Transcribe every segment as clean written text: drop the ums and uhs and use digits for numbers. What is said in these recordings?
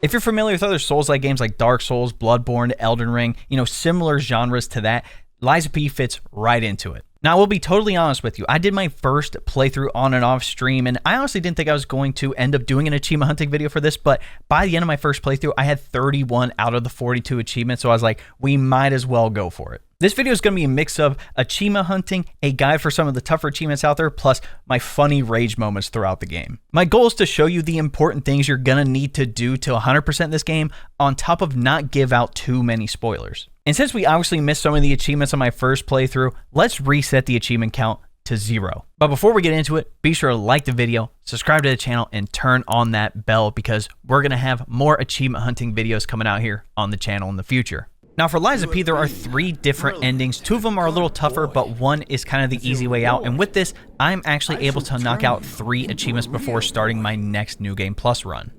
If you're familiar with other Souls-like games like Dark Souls, Bloodborne, Elden Ring, similar genres to that, Lies of P fits right into it. Now, I will be totally honest with you. I did my first playthrough on and off stream, and I honestly didn't think I was going to end up doing an achievement hunting video for this, but by the end of my first playthrough, I had 31 out of the 42 achievements, so I was like, we might as well go for it. This video is going to be a mix of achievement hunting, a guide for some of the tougher achievements out there, plus my funny rage moments throughout the game. My goal is to show you the important things you're going to need to do to 100% this game, on top of not give out too many spoilers. And since we obviously missed some of the achievements on my first playthrough, let's reset the achievement count to 0. But before we get into it, be sure to like the video, subscribe to the channel, and turn on that bell because we're going to have more achievement hunting videos coming out here on the channel in the future. Now for Lies of P, there are 3 different endings. 2 of them are a little tougher, but 1 is kind of the easy way out. And with this, I'm actually able to knock out 3 achievements before starting my next New Game Plus run.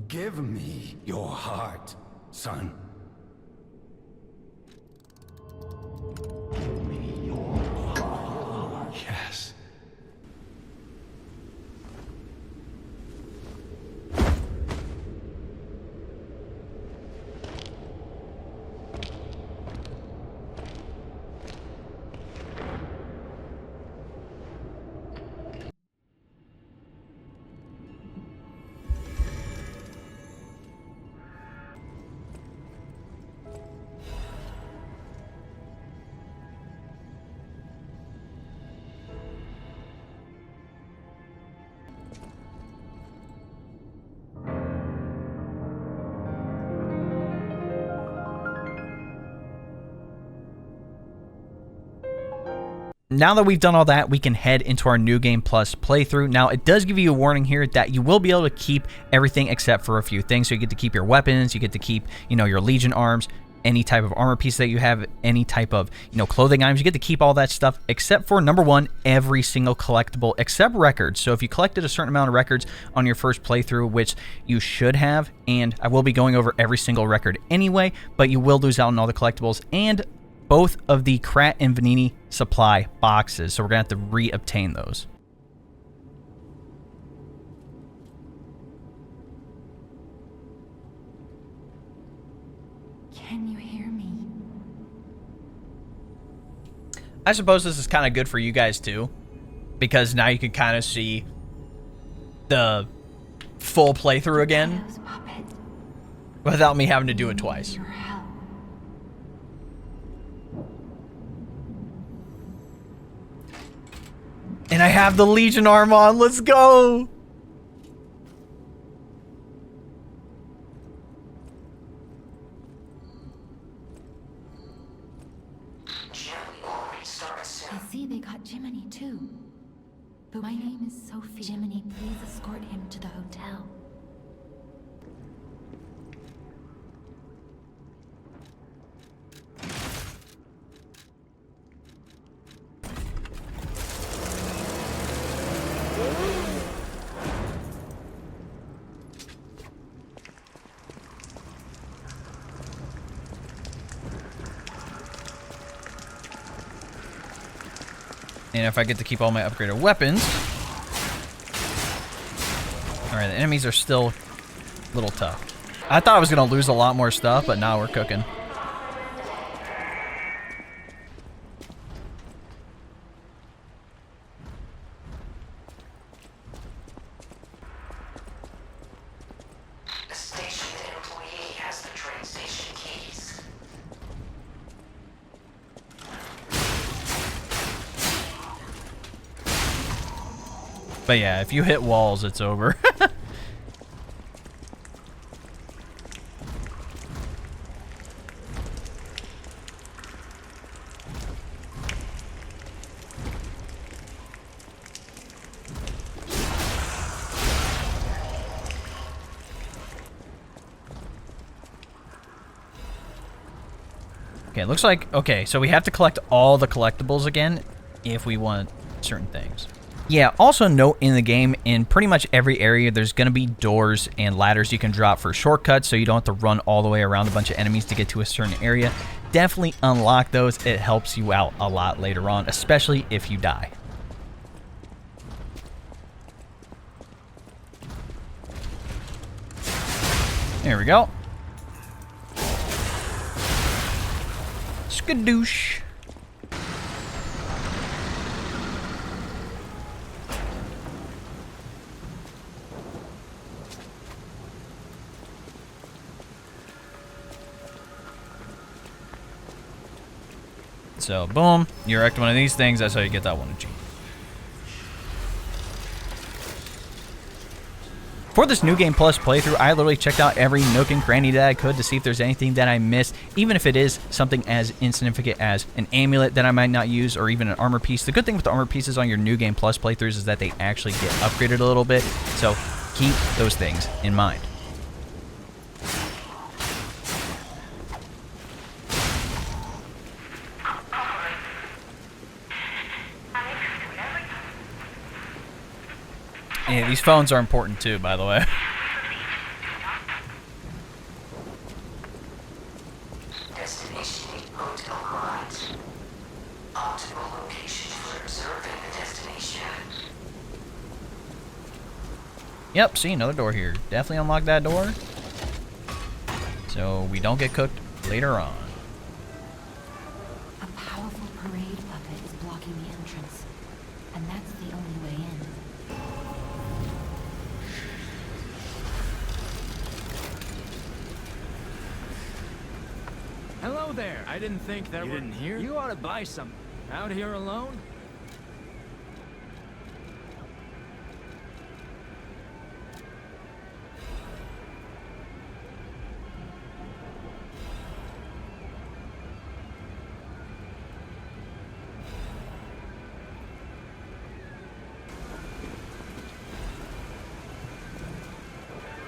Give me your heart, son. Yes. Now that we've done all that, we can head into our New Game Plus playthrough. Now, it does give you a warning here that you will be able to keep everything except for a few things. So you get to keep your weapons, you get to keep, your Legion arms, any type of armor piece that you have, any type of, clothing items. You get to keep all that stuff except for, number 1, every single collectible except records. So if you collected a certain amount of records on your first playthrough, which you should have, and I will be going over every single record anyway, but you will lose out on all the collectibles and both of the Krat and Venini supply boxes, so we're going to have to re-obtain those. Can you hear me? I suppose this is kind of good for you guys too, because now you can kind of see the full playthrough again without me having to do it twice. And I have the Legion arm on. Let's go. I see they got Jiminy too. But my name is Sophie. Jiminy, please escort him to the hotel. And if I get to keep all my upgraded weapons... Alright, the enemies are still a little tough. I thought I was going to lose a lot more stuff, but now we're cooking. The station employee has the train station keys. But yeah, if you hit walls, it's over. Okay, it looks like... Okay, so we have to collect all the collectibles again if we want certain things. Yeah, also note in the game, in pretty much every area, there's going to be doors and ladders you can drop for shortcuts, so you don't have to run all the way around a bunch of enemies to get to a certain area. Definitely unlock those. It helps you out a lot later on, especially if you die. There we go. Skadoosh. So, boom, you erect one of these things, that's how you get that one achieved. For this New Game Plus playthrough, I literally checked out every nook and cranny that I could to see if there's anything that I missed, even if it is something as insignificant as an amulet that I might not use, or even an armor piece. The good thing with the armor pieces on your New Game Plus playthroughs is that they actually get upgraded a little bit, so keep those things in mind. Yeah, these phones are important too, by the way. Destination Hotel Mines. Optimal location for observing the destination. Yep, see, another door here. Definitely unlock that door, so we don't get cooked later on. A powerful parade puppet is blocking the entrance, and that's the only way in. Hello there. I didn't think there were... You didn't hear? You ought to buy some. Out here alone?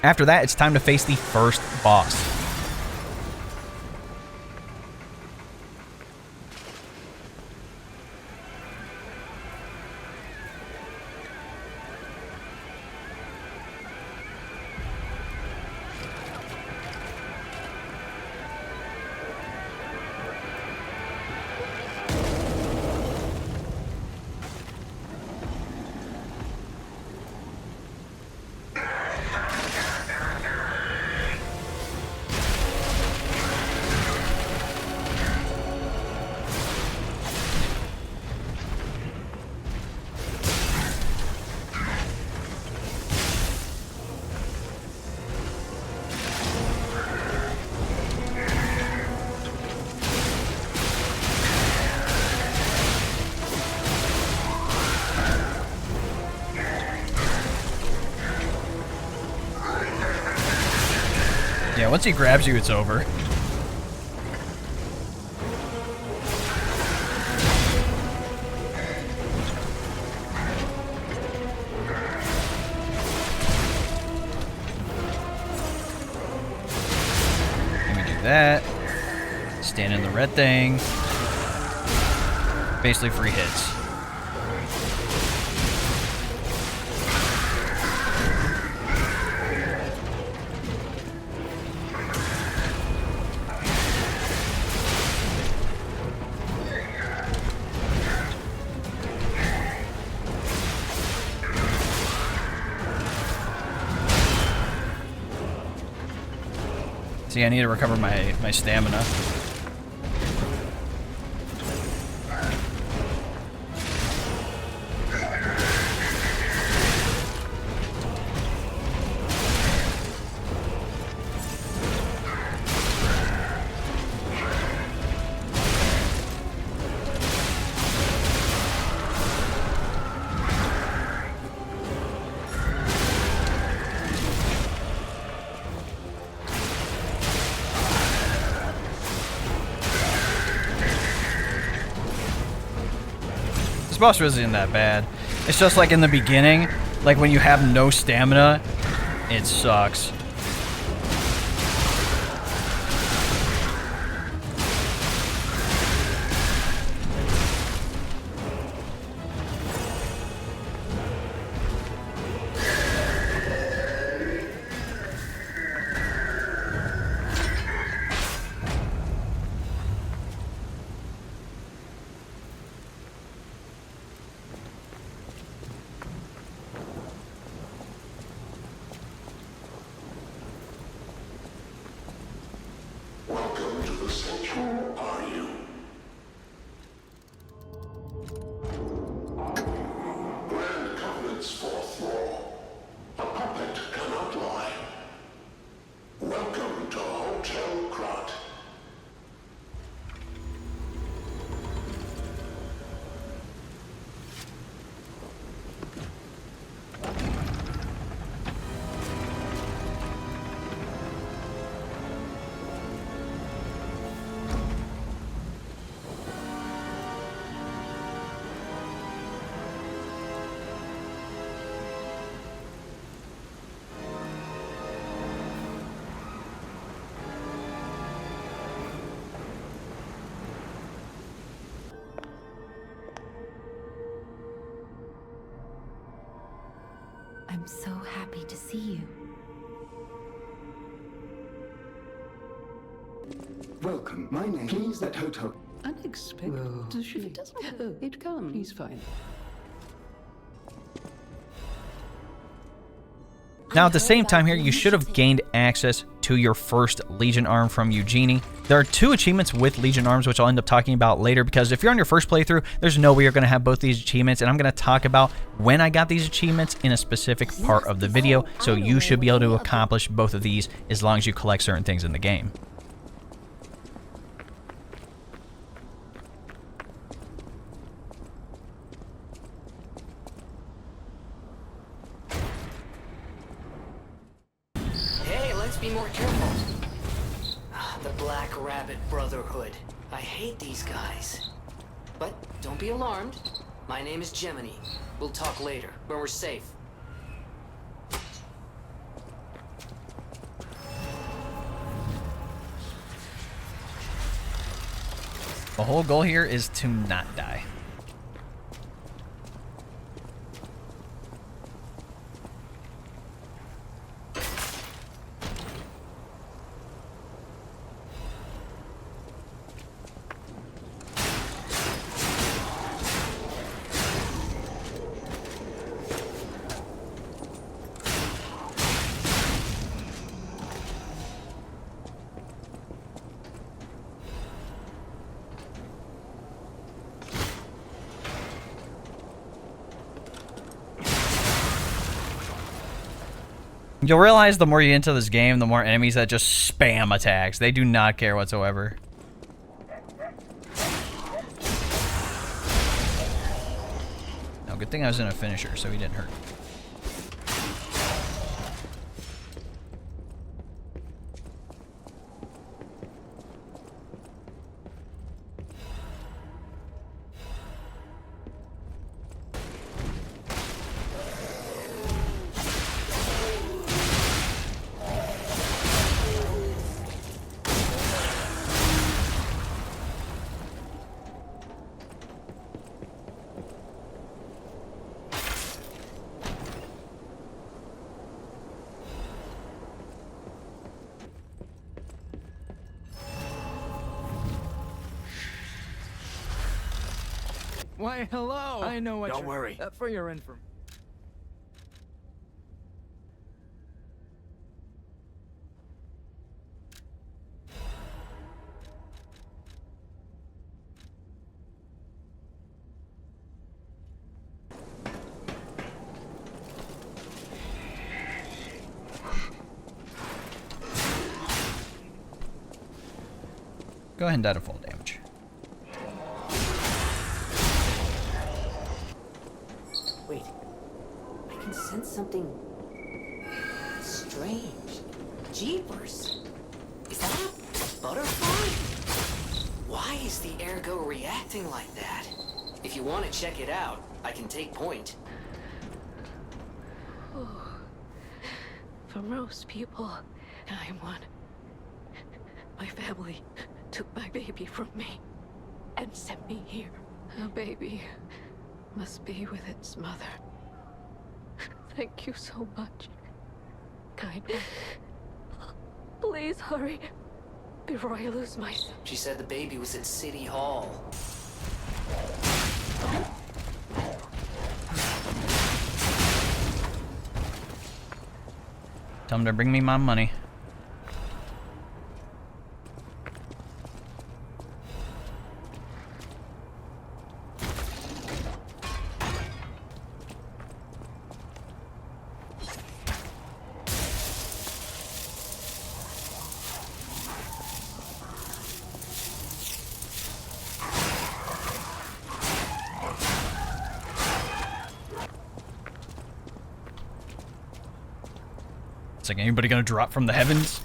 After that, it's time to face the first boss. Yeah, once he grabs you, it's over. Let me do that. Stand in the red thing. Basically free hits. See, I need to recover my stamina. This boss really isn't that bad. It's just like in the beginning, like when you have no stamina, it sucks. Welcome to the Central, are you? Grand Covenant's fourth law. A puppet cannot lie. Welcome to Hotel Krat. I'm so happy to see you. Welcome. My name. Please let Hotel. Unexpected. It doesn't. Oh, it comes. He's fine. Now, at the same time here, you should have gained access to your first Legion arm from Eugenie. There are 2 achievements with Legion arms, which I'll end up talking about later, because if you're on your first playthrough, there's no way you're going to have both these achievements, and I'm going to talk about when I got these achievements in a specific part of the video, so you should be able to accomplish both of these as long as you collect certain things in the game. Hey, let's be more careful. The Black Rabbit Brotherhood. I hate these guys. But don't be alarmed. My name is Gemini. We'll talk later, when we're safe. The whole goal here is to not die. You'll realize the more you get into this game, the more enemies that just spam attacks. They do not care whatsoever. No, good thing I was in a finisher, so he didn't hurt. Why, hello. I know what Don't you're... worry. For your info. Go ahead and die to full damage. Wait. I can sense something... strange. Jeepers. Is that a butterfly? Why is the Ergo reacting like that? If you want to check it out, I can take point. For most people, I'm one. My family took my baby from me and sent me here. A baby must be with its mother. Thank you so much, kind one. Please hurry before I lose my son. She said the baby was at City Hall. Tell him to bring me my money. It's like, anybody gonna drop from the heavens?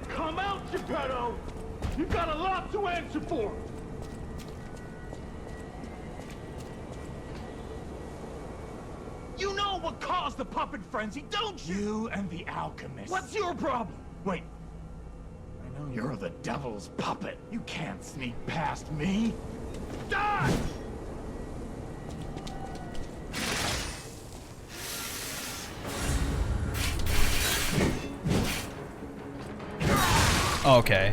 Come out, Geppetto! You got a lot to answer for! You know what caused the puppet frenzy, don't you? You and the alchemist. What's your problem? Wait. I know you're the devil's puppet. You can't sneak past me. Die! Okay.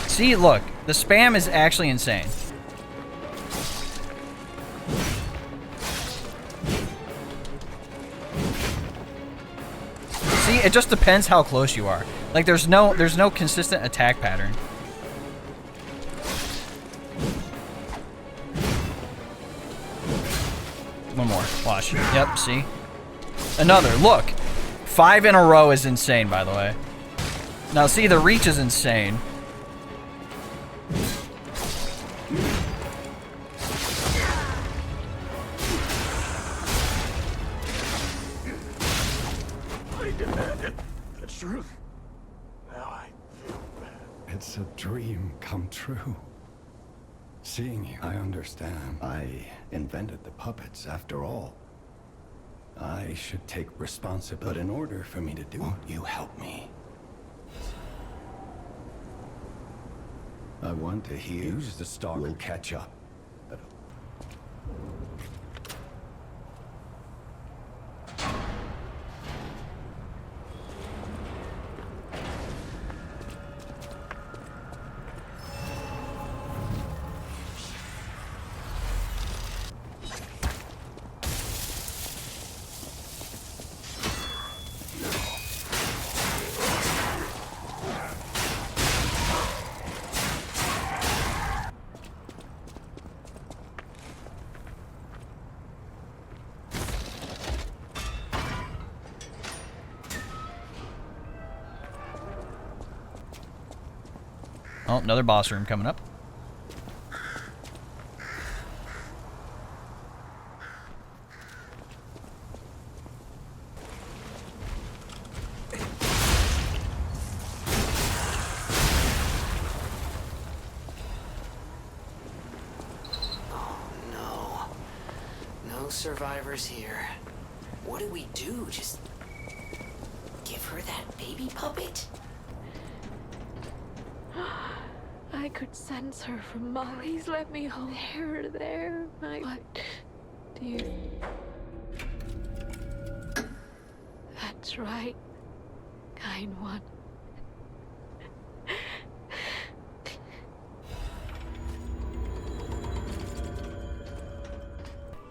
See, look, the spam is actually insane. See, it just depends how close you are. Like, there's no consistent attack pattern. One more. Watch. Yep, see? Another. Look. 5 in a row is insane, by the way. Now, see, the reach is insane. I demanded the truth. Now I feel bad. It's a dream come true. Seeing you, I understand. I invented the puppets, after all. I should take responsibility. But in order for me to do, won't you help me? I want to hear. Use the star. We'll catch up. Oh, another boss room coming up. No survivors here. What do we do? Just give her that baby puppet? I could sense her from miles. Please let me hold her there. What do you... That's right, kind one.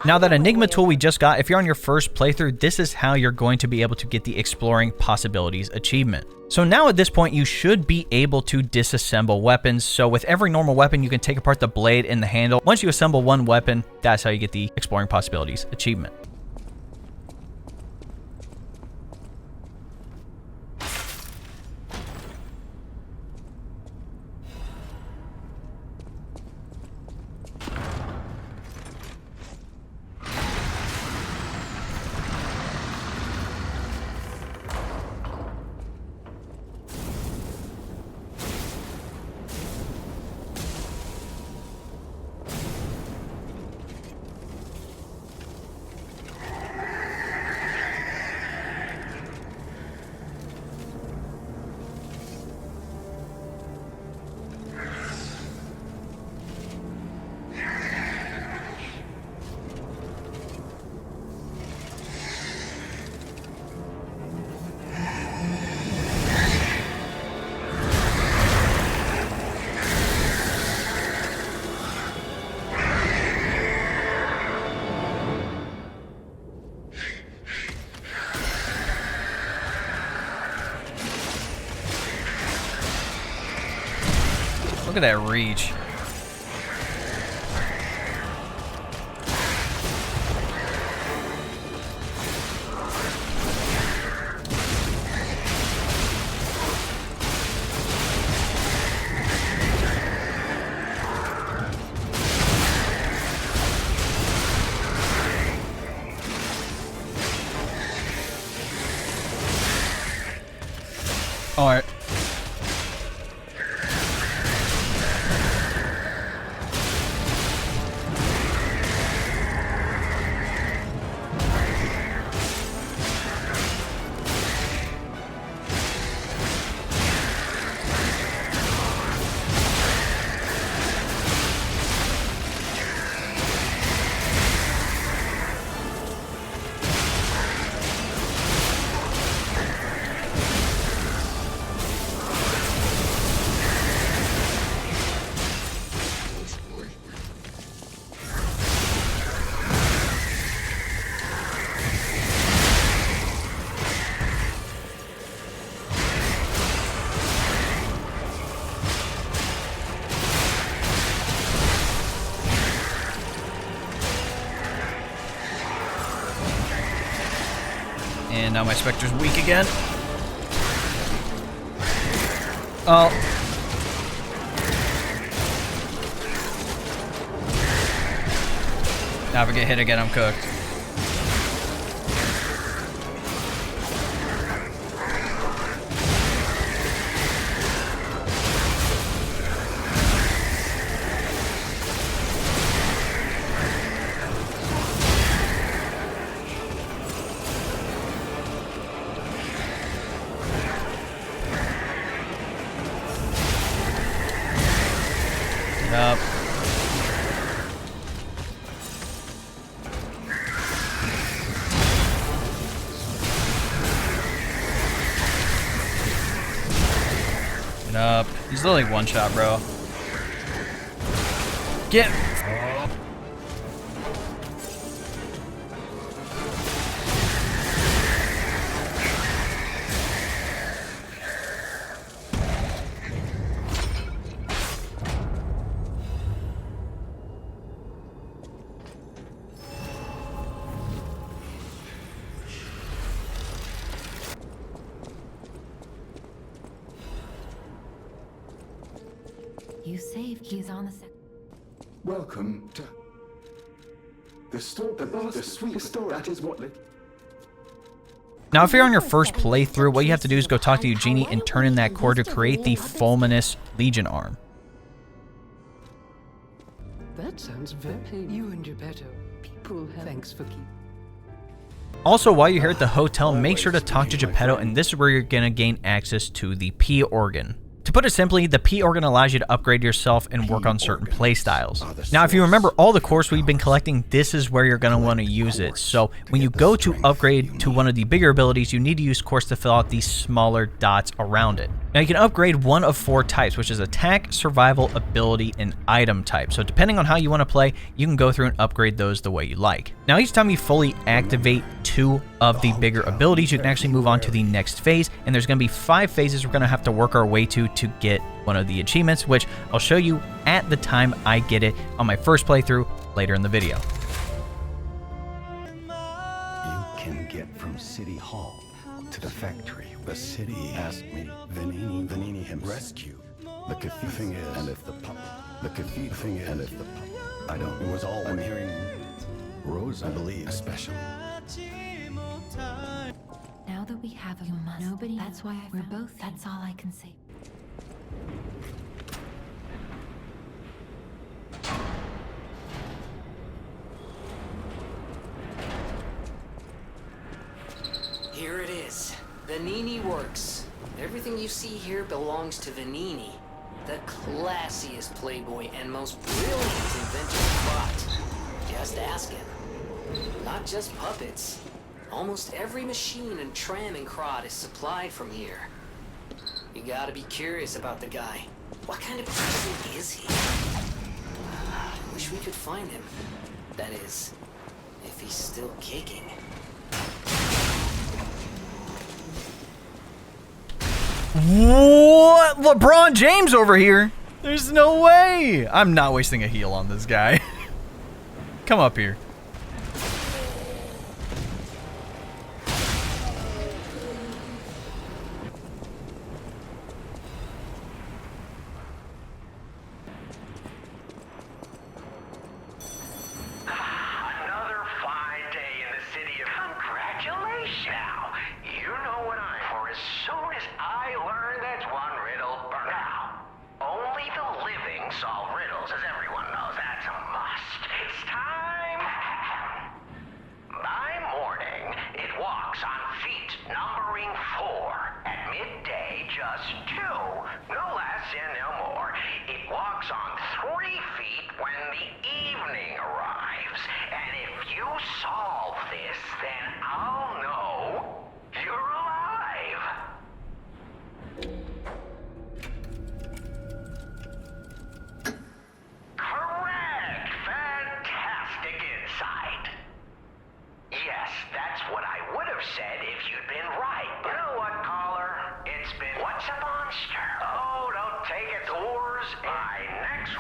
Now, that Enigma tool we just got, if you're on your first playthrough, this is how you're going to be able to get the Exploring Possibilities achievement. So now at this point, you should be able to disassemble weapons. So with every normal weapon, you can take apart the blade and the handle. Once you assemble one weapon, that's how you get the Exploring Possibilities achievement. Look at that reach. All right. And now my Spectre's weak again. Oh. Now if I get hit again, I'm cooked. Up. Get up. He's literally one shot, bro. Get. You saved. He's on the sec. Welcome to the sweet story. That is what. Now, if you're on your first playthrough, what you have to do is go talk to Eugenie and turn in that core to create the Fulminous Legion arm. That sounds very... You and Geppetto. People have... Thanks for keeping... Also, while you're here at the hotel, make sure to talk to Geppetto, and this is where you're going to gain access to the P organ. To put it simply, the P organ allows you to upgrade yourself and work on certain playstyles. Now, if you remember all the cores we've been collecting, this is where you're going to want to use it. So when you go to upgrade to one of the bigger abilities, you need to use cores to fill out these smaller dots around it. Now, you can upgrade one of 4 types, which is attack, survival, ability, and item type. So depending on how you want to play, you can go through and upgrade those the way you like. Now, each time you fully activate 2 of the bigger abilities, you can actually move on to the next phase, and there's going to be 5 phases we're going to have to work our way to get one of the achievements, which I'll show you at the time I get it on my first playthrough later in the video. You can get from City Hall to the factory. The city asked me, Venini him rescue. The cathedral thing is, and if the pup, the cathedral thing is, and if the pup, I don't, it was all I'm hearing. Rose, I believe, special. Now that we have you must. Nobody. That's why we're both. That's all I can say. Here it is. Venini Works. Everything you see here belongs to Venini, the classiest playboy and most brilliant inventor of plot. Just ask him. Not just puppets. Almost every machine and tram in Krat is supplied from here. You gotta be curious about the guy. What kind of person is he? I wish we could find him. That is, if he's still kicking. What? LeBron James over here. There's no way! I'm not wasting a heal on this guy. Come up here. Another fine day in the city of congratulations. Now, you know what I'm for. As soon as I learn that's one riddle per now. Only the living solve riddles, as everyone knows. That's a must. It's time. By morning, it walks on feet numbering 4. At midday, just 2. No less and no more. It walks on 3 feet when the evening arrives. And if you solve this, then I'll know you're alive. Correct! Fantastic insight. Yes, that's what I would have said if you'd been right. You know what, caller? It's been... What's a monster? Oh, don't take it tours. My next...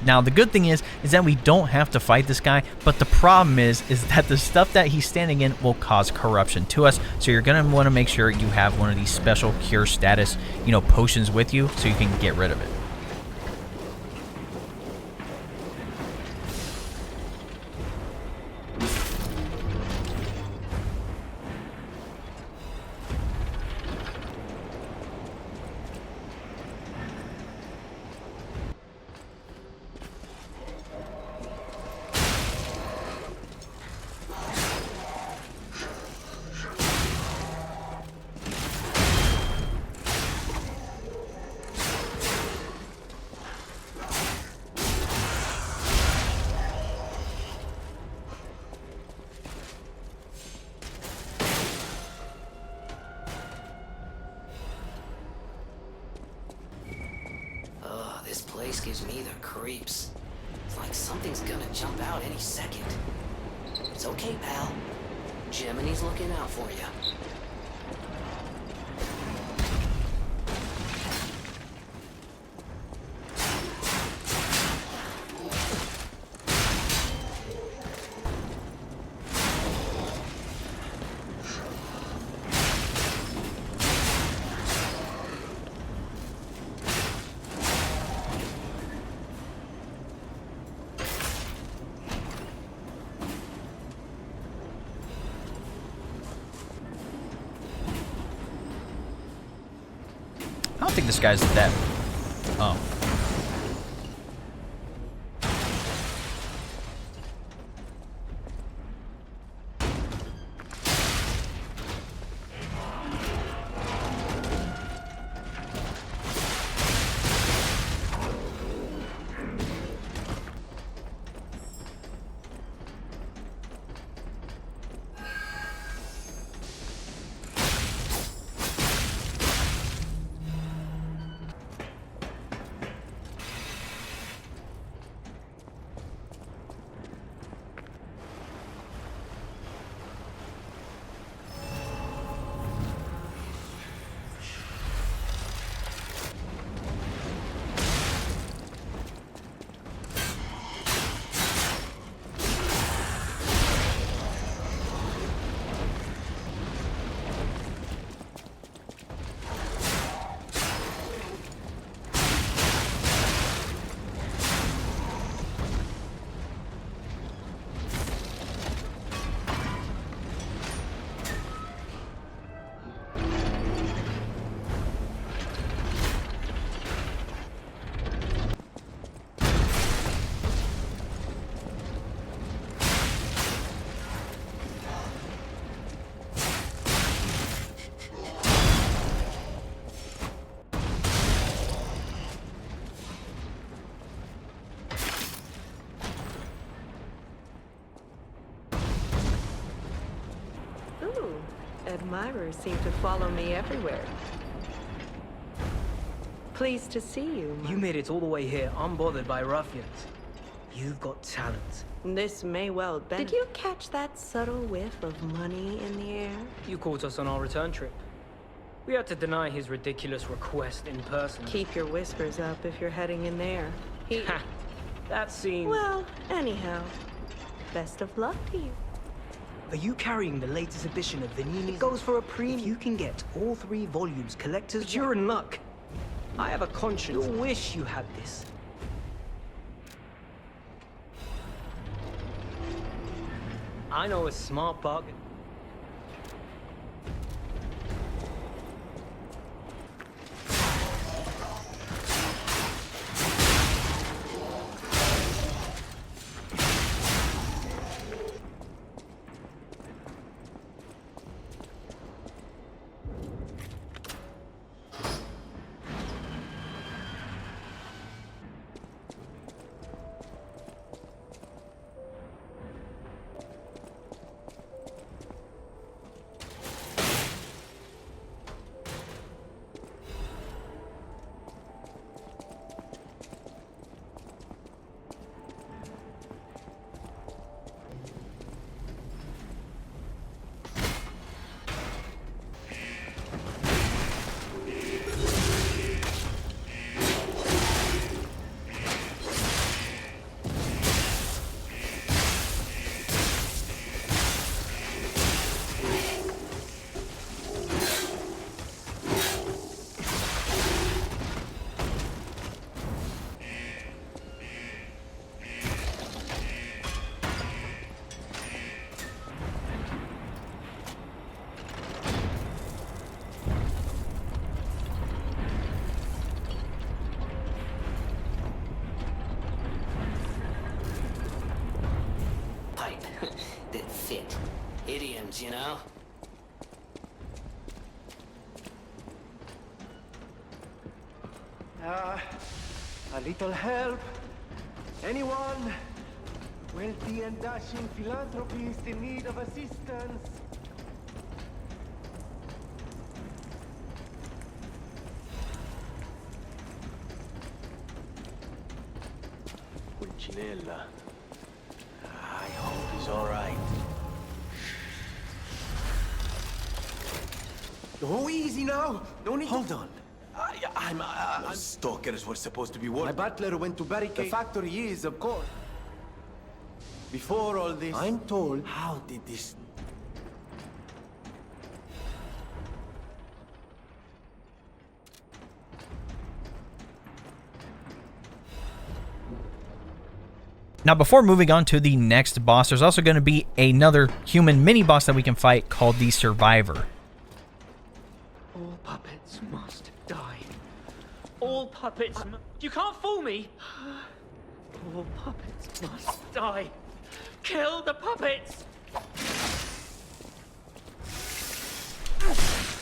Now, the good thing is that we don't have to fight this guy, but the problem is that the stuff that he's standing in will cause corruption to us, so you're going to want to make sure you have one of these special cure status, potions with you so you can get rid of it. This place gives me the creeps. It's like something's gonna jump out any second. It's okay, pal. Jiminy's looking out for you. I don't think this guy's dead. Oh. Ooh, admirers seem to follow me everywhere. Pleased to see you. You made it all the way here, unbothered by ruffians. You've got talent. This may well benefit. Did you catch that subtle whiff of money in the air? You caught us on our return trip. We had to deny his ridiculous request in person. Keep your whiskers up if you're heading in there. Ha! That seems... Well, anyhow, best of luck to you. Are you carrying the latest edition of Vanini? It goes for a premium. If you can get all 3 volumes, collectors, you're in luck. I have a conscience. You'll wish you had this. I know a smart bargain. That fit. Idioms, you know? A little help? Anyone? Wealthy and dashing philanthropist in need of assistance? Pulcinella. I hope he's all right. Oh, easy now. No need Hold on. I'm stalkers were supposed to be working. My butler went to barricade. The factory is, of course. Before all this... I'm told... How did this... Now, before moving on to the next boss, there's also going to be another human mini-boss that we can fight called the Survivor. All puppets must die. All puppets You can't fool me! All puppets must die. Kill the puppets!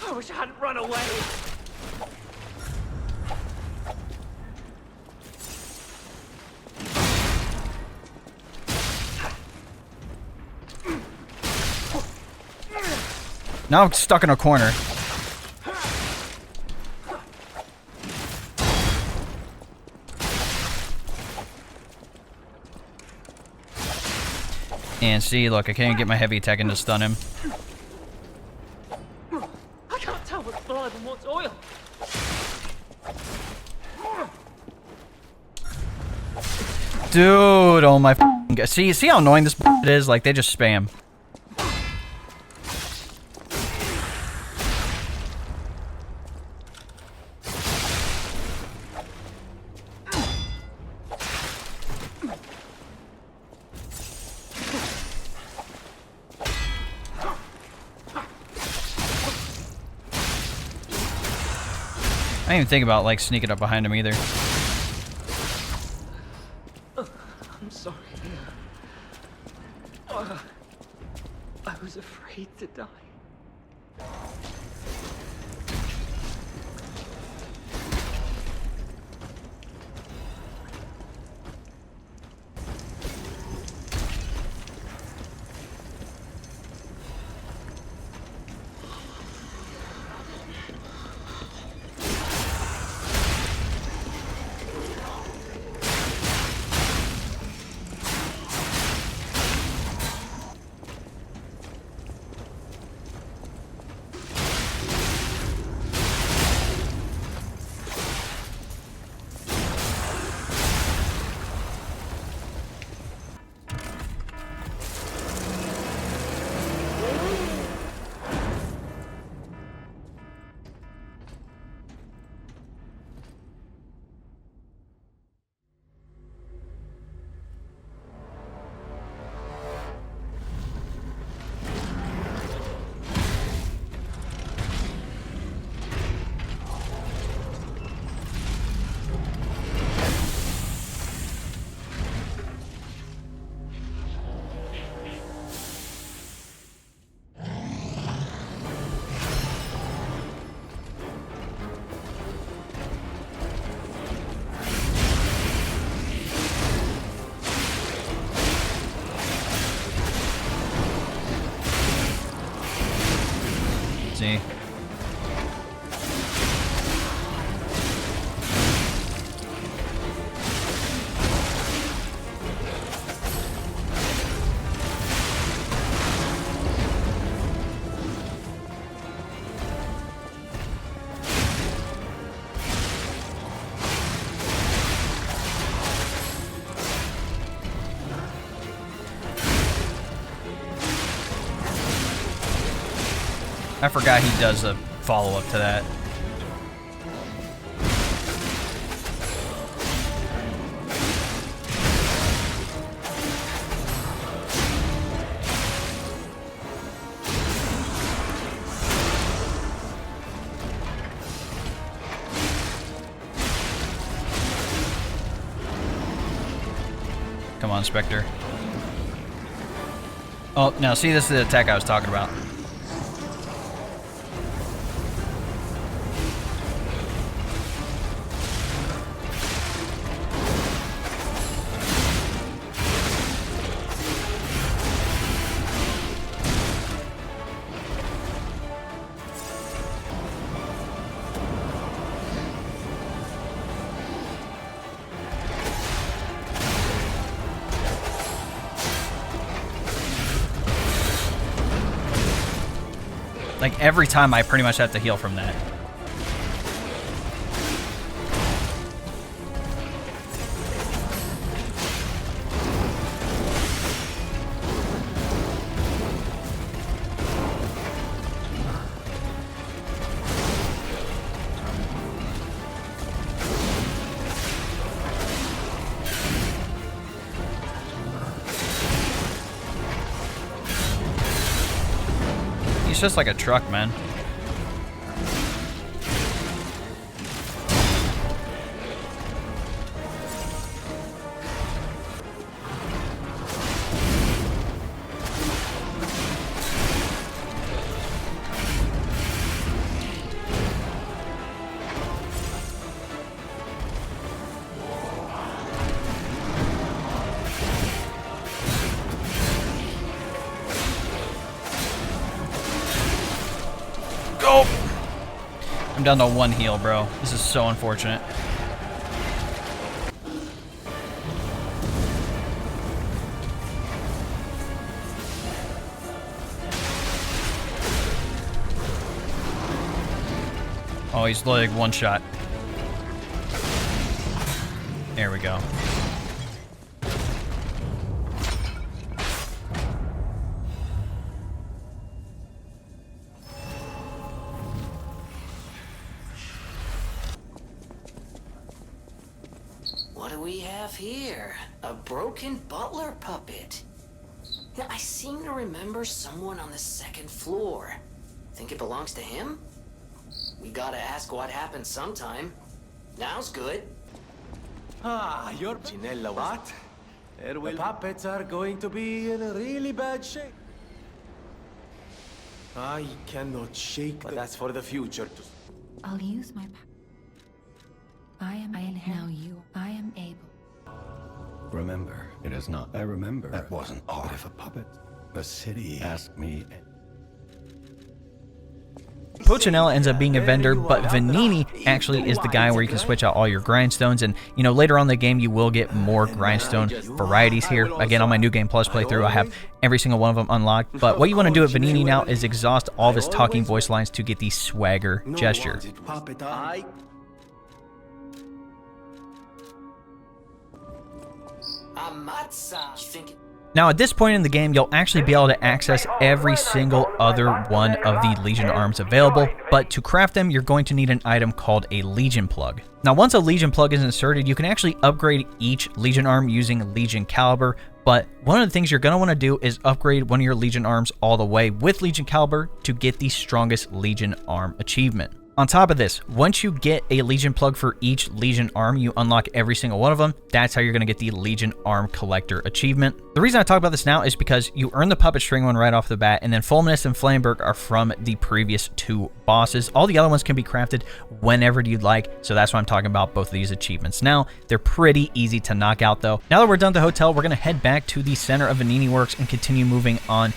I wish I hadn't run away. Now I'm stuck in a corner. And see, look, I can't get my heavy attack in to stun him. I can't tell what's blood and what's oil. Dude, oh my f***ing God. See how annoying this is? Like, they just spam. I didn't even think about, like, sneaking up behind him either. I'm sorry. I was afraid to die. See? I forgot he does a follow-up to that. Come on, Spectre. Oh, now see, this is the attack I was talking about. Like, every time I pretty much have to heal from that. He's just like a truck, man. I'm down to one heal, bro. This is so unfortunate. Oh, he's like one shot. There we go. What do we have here? A broken butler puppet. Now, I seem to remember someone on the second floor. Think it belongs to him? We gotta ask what happened sometime. Now's good. Ah, you're Ginella. What? The puppets are going to be in a really bad shape. I cannot shake, but that's for the future. I'll use my power. I inherit. Now you. I am able. Remember, it is not. I remember. That wasn't all. If a puppet, the city asked me. Puccinella ends up being a vendor, but Venigni actually is the guy where you can switch out all your grindstones, and you know, later on in the game you will get more grindstone varieties here. Again, on my New Game Plus playthrough, I have every single one of them unlocked, but what you want to do at Venigni now is exhaust all of his talking voice lines to get the swagger gesture. Now, at this point in the game, you'll actually be able to access every single other one of the Legion arms available, but to craft them, you're going to need an item called a Legion plug. Now, once a Legion plug is inserted, you can actually upgrade each Legion arm using Legion Caliber, but one of the things you're going to want to do is upgrade one of your Legion arms all the way with Legion Caliber to get the strongest Legion arm achievement. On top of this, once you get a Legion plug for each Legion arm, you unlock every single one of them. That's how you're going to get the Legion Arm Collector achievement. The reason I talk about this now is because you earn the Puppet String one right off the bat, and then Fulminus and Flamberg are from the previous two bosses. All the other ones can be crafted whenever you'd like, so that's why I'm talking about both of these achievements. Now, they're pretty easy to knock out though. Now that we're done at the hotel, we're going to head back to the center of Venigni Works and continue moving on.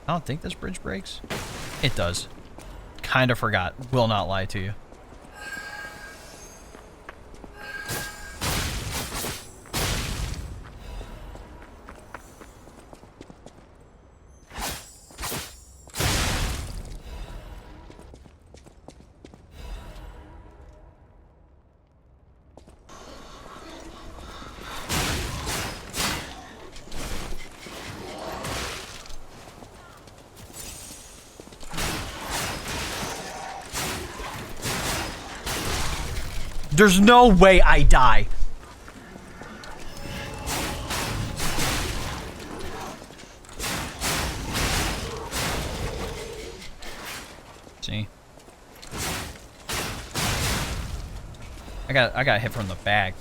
I don't think this bridge breaks. It does. Kind of forgot. Will not lie to you. There's no way I die. See? I got hit from the back.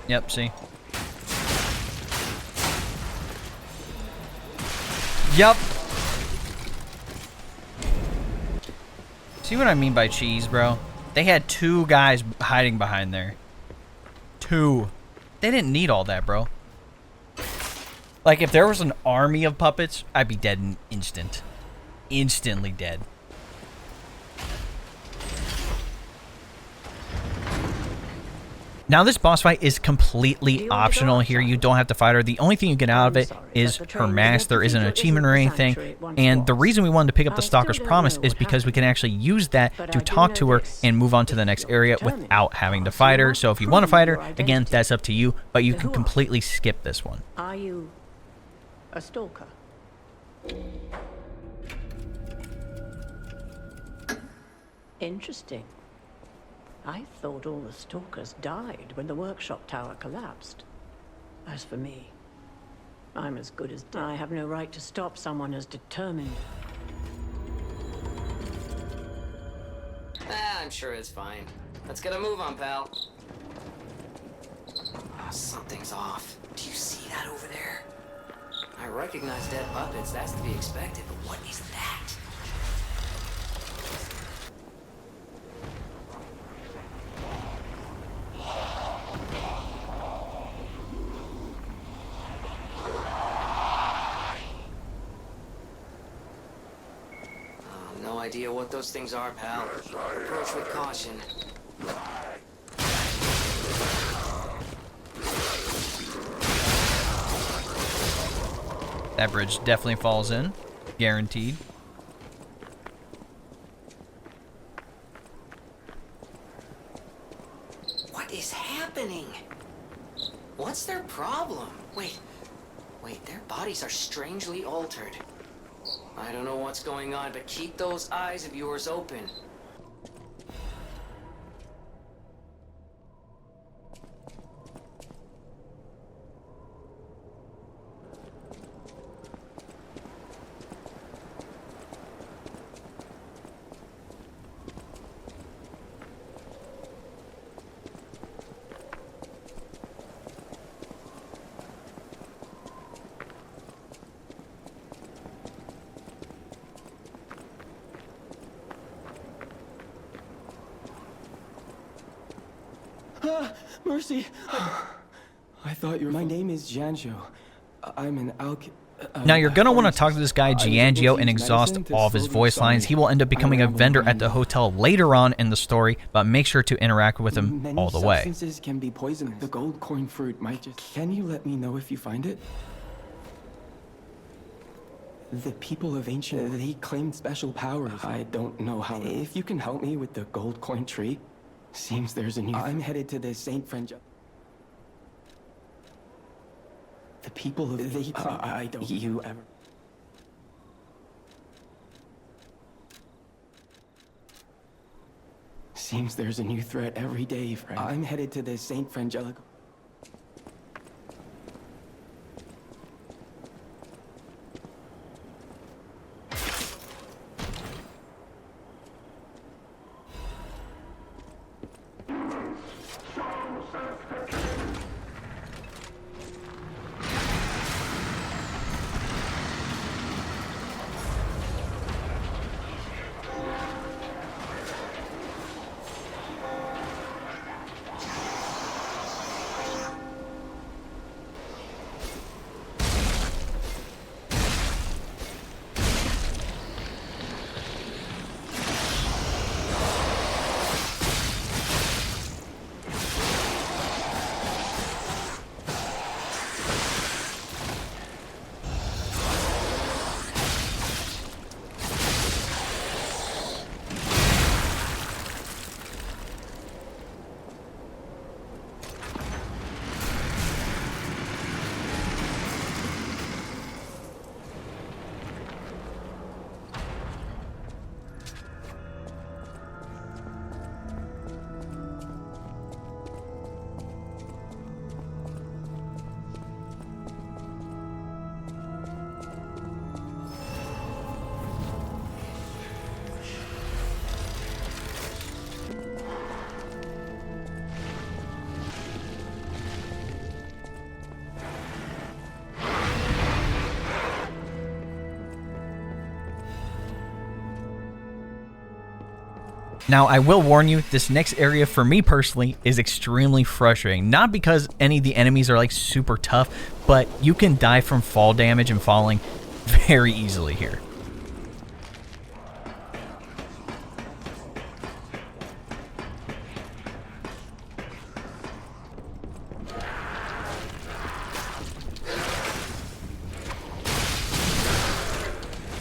Yep, see? Yep. See what I mean by cheese, bro? They had 2 guys hiding behind there. 2. They didn't need all that, bro. Like, if there was an army of puppets, I'd be dead in instant. Instantly dead. Now, this boss fight is completely optional here. You don't have to fight her. The only thing you get out of it is her mask. There isn't an achievement or anything. And the reason we wanted to pick up the Stalker's Promise is because we can actually use that to talk to her and move on to the next area without having to fight her. So if you want to fight her, again, that's up to you. But you can completely skip this one. Are you a stalker? Interesting. I thought all the stalkers died when the workshop tower collapsed. As for me, I'm as good as dead. I have no right to stop someone as determined. I'm sure it's fine. Let's get a move on, pal. Oh, something's off. Do you see that over there? I recognize dead puppets. That's to be expected, but what is that? No idea what those things are, pal. Approach with caution. That bridge definitely falls in. Guaranteed. What is happening? What's their problem? Wait, their bodies are strangely altered. I don't know what's going on, but keep those eyes of yours open. Mercy! I thought you were... My name is Janjo. I'm an Now, you're going to want to talk to this guy, Giangio, and exhaust all of his voice lines. He will end up becoming a vendor at the hotel later on in the story, but make sure to interact with him all the way. Many substances can be poisonous. The gold coin fruit might just... Can you let me know if you find it? The people of Ancient, they claimed special powers. I don't know how... If you can help me with the gold coin tree, seems there's a new... I'm headed to the Saint French... The people of... They... I don't... You ever... Seems there's a new threat every day, friend. I'm headed to the Saint Frangelico. Now, I will warn you, this next area for me personally is extremely frustrating. Not because any of the enemies are like super tough, but you can die from fall damage and falling very easily here.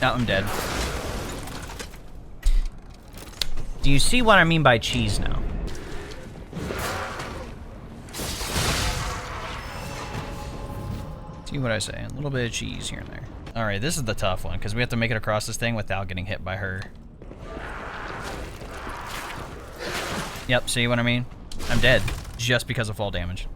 Now I'm dead. Do you see what I mean by cheese now? See what I say? A little bit of cheese here and there. Alright, this is the tough one, because we have to make it across this thing without getting hit by her. Yep, see what I mean? I'm dead, just because of fall damage.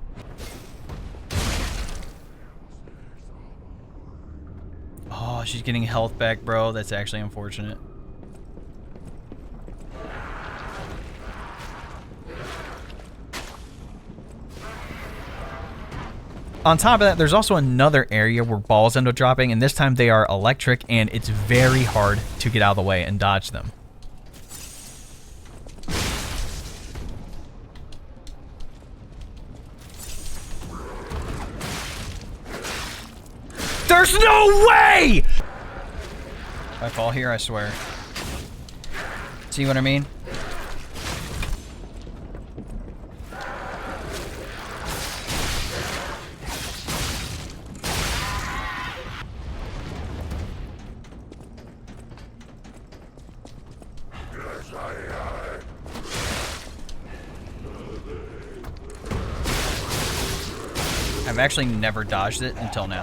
Oh, she's getting health back, bro. That's actually unfortunate. On top of that, there's also another area where balls end up dropping, and this time they are electric, and it's very hard to get out of the way and dodge them. There's no way! If I fall here, I swear. See what I mean? I've actually never dodged it until now.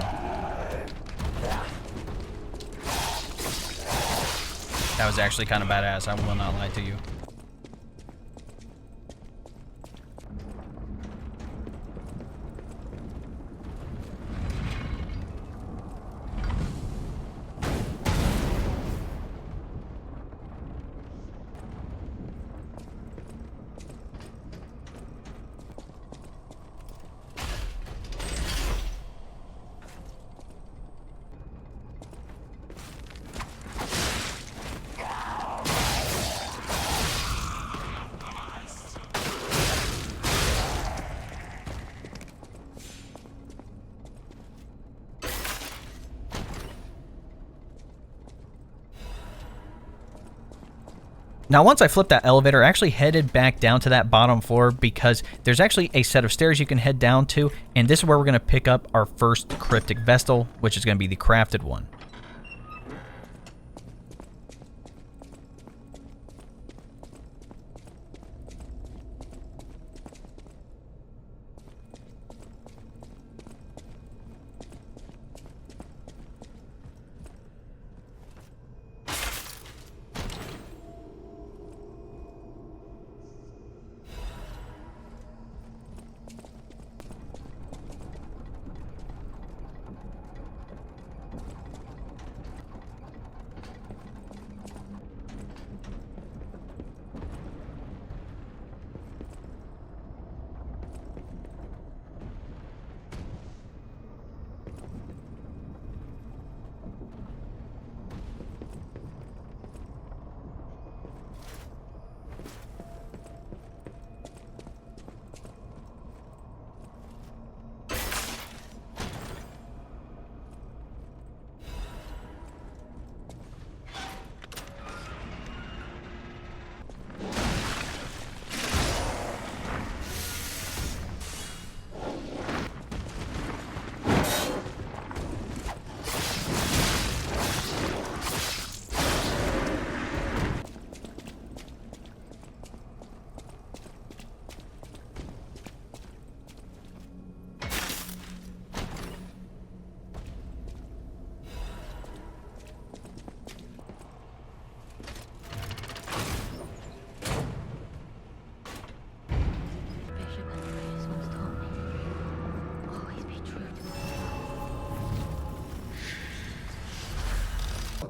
That was actually kind of badass, I will not lie to you. Now, once I flipped that elevator, I actually headed back down to that bottom floor because there's actually a set of stairs you can head down to, and this is where we're going to pick up our first cryptic Vestal, which is going to be the crafted one.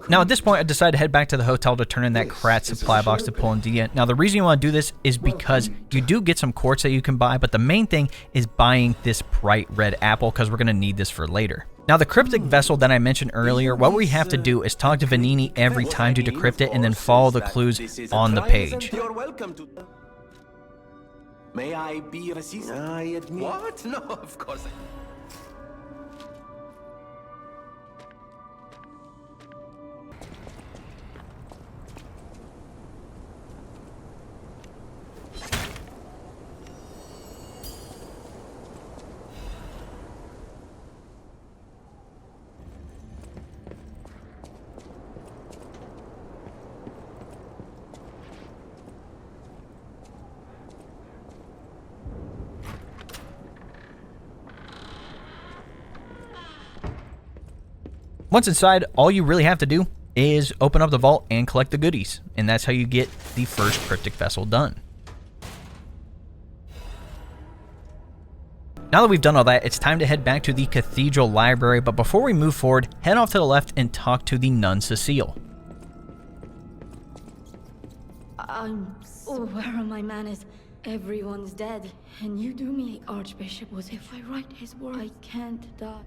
Now, at this point, I decided to head back to the hotel to turn in that Krat supply box to pull in Dia. Now, the reason you want to do this is because you do get some quartz that you can buy, but the main thing is buying this bright red apple because we're going to need this for later. Now, the cryptic vessel that I mentioned earlier, what we have to do is talk to Venigni every time to decrypt it and then follow the clues on the page. You're welcome to. May I be of assistance? I admit. What? No, of course. Once inside, all you really have to do is open up the vault and collect the goodies, and that's how you get the first cryptic vessel done. Now that we've done all that, it's time to head back to the Cathedral Library, but before we move forward, head off to the left and talk to the nun Cecile. Where are my manners? Everyone's dead, and you do me, Archbishop, was if I write his word, I can't die.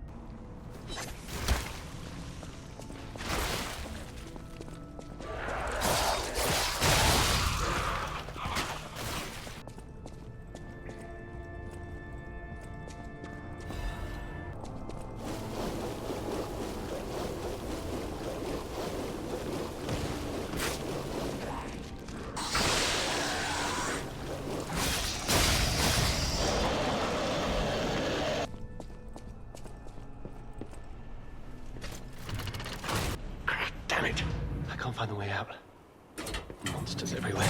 Damn it. I can't find the way out. Monsters everywhere.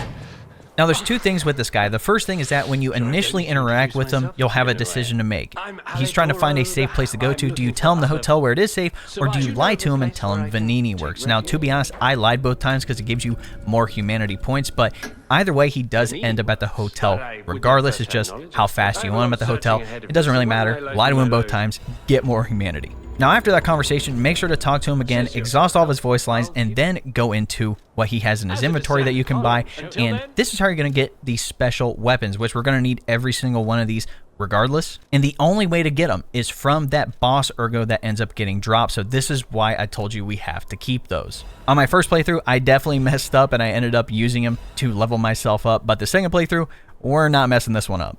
Now, there's two things with this guy. The first thing is that when you initially interact with him, you'll have a decision to make. He's trying to find a safe place to go to. Do you tell him the hotel where it is safe, or do you lie to him and tell him Venigni works? Now, to be honest, I lied both times because it gives you more humanity points, but either way, he does end up at the hotel. Regardless, it's just how fast you want him at the hotel. It doesn't really matter. Lie to him both times, get more humanity. Now, after that conversation, make sure to talk to him again, exhaust all of his voice lines, and then go into what he has in his inventory that you can buy. And this is how you're going to get these special weapons, which we're going to need every single one of these regardless. And the only way to get them is from that boss ergo that ends up getting dropped. So this is why I told you we have to keep those. On my first playthrough, I definitely messed up and I ended up using him to level myself up. But the second playthrough, we're not messing this one up.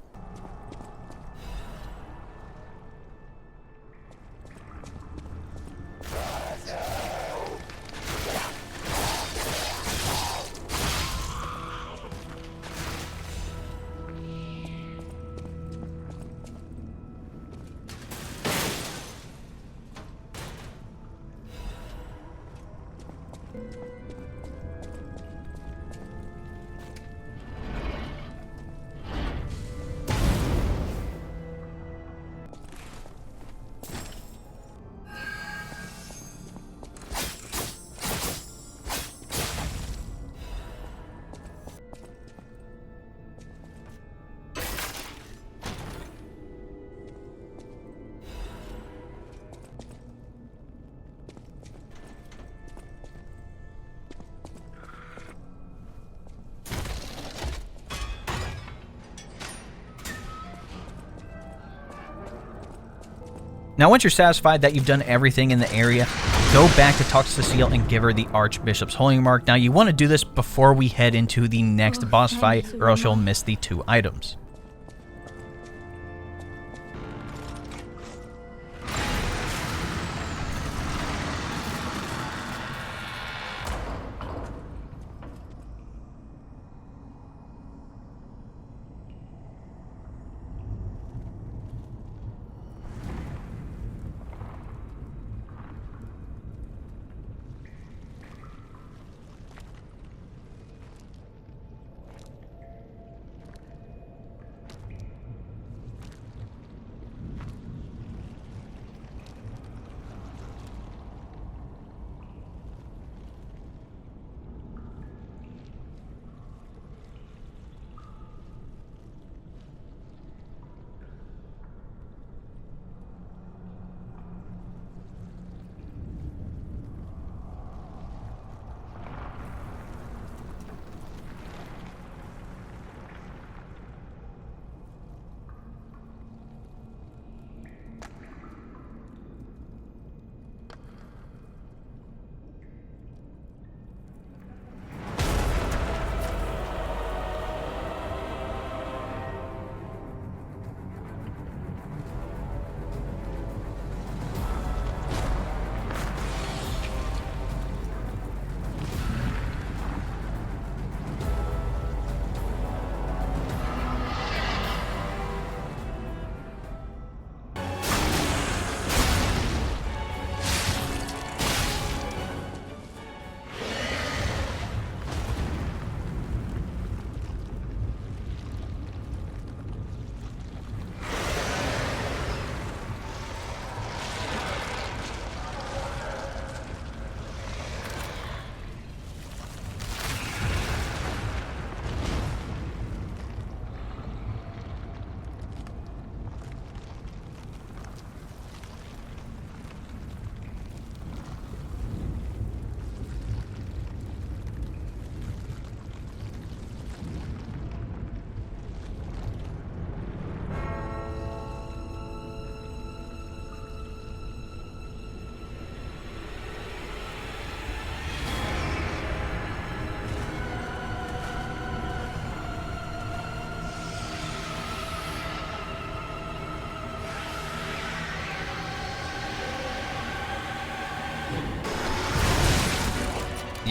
Now, once you're satisfied that you've done everything in the area, go back to talk to Cecile and give her the Archbishop's Holy Mark. Now, you want to do this before we head into the next boss fight, or else you'll miss the 2 items.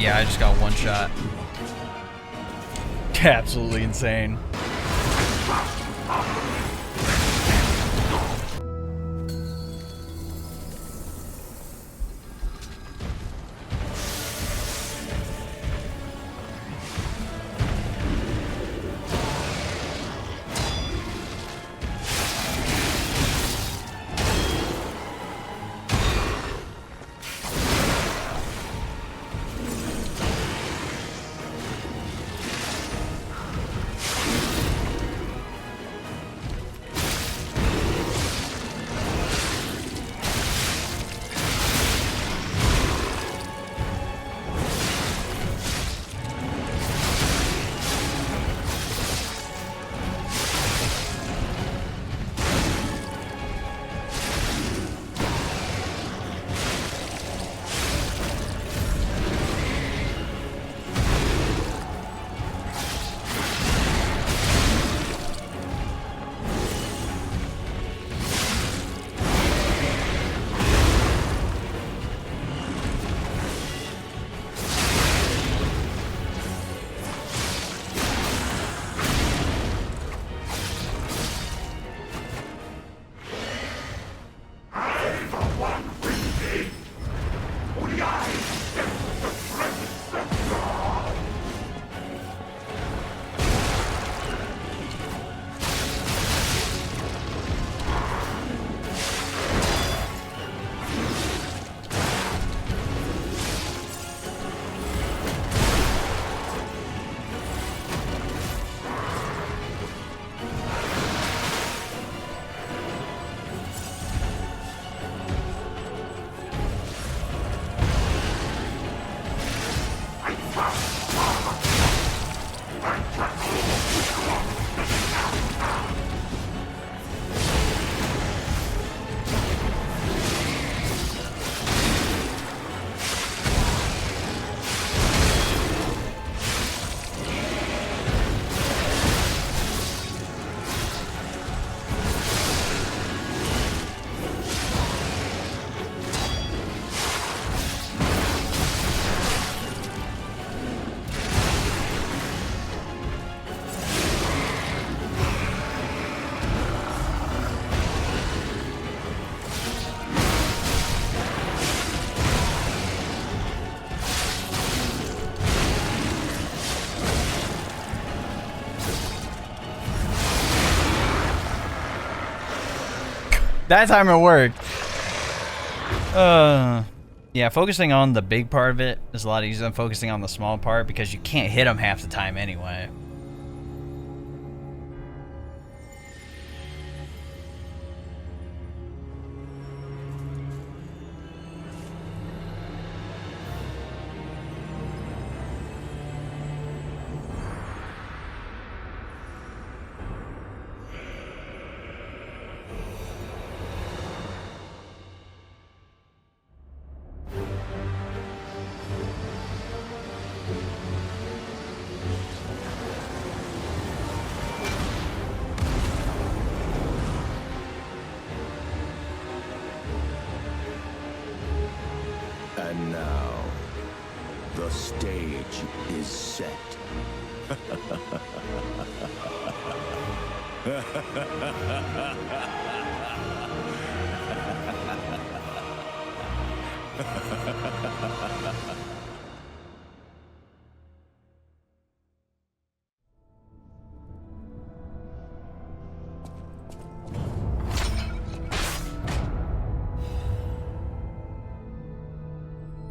Yeah, I just got one shot. Absolutely insane. That time it worked. Yeah, focusing on the big part of it is a lot easier than focusing on the small part because you can't hit them half the time anyway. And now, the stage is set.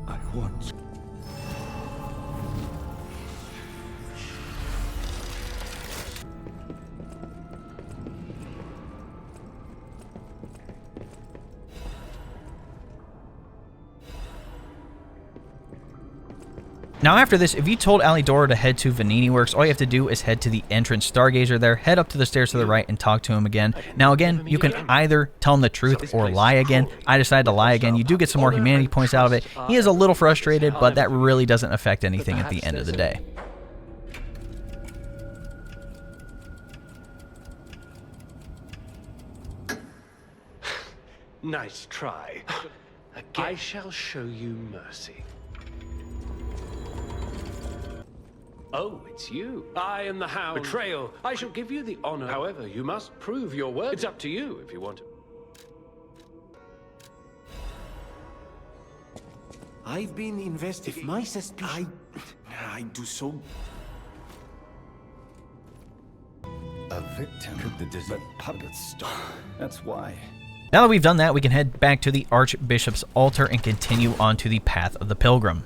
I want... Now after this, if you told Alidoro to head to Venigni Works, all you have to do is head to the entrance Stargazer there, head up to the stairs to the right, and talk to him again. Now again, you can either tell him the truth or lie again. I decided to lie again. You do get some more humanity points out of it. He is a little frustrated, but that really doesn't affect anything at the end of the day. Nice try. I shall show you mercy. Oh, it's you. I am the Hound. Betrayal. I shall give you the honor. However, you must prove your word. It's up to you if you want to. I've been investigating. If my suspicion... I do so... A victim of the disease. But puppets stole. That's why. Now that we've done that, we can head back to the Archbishop's altar and continue on to the Path of the Pilgrim.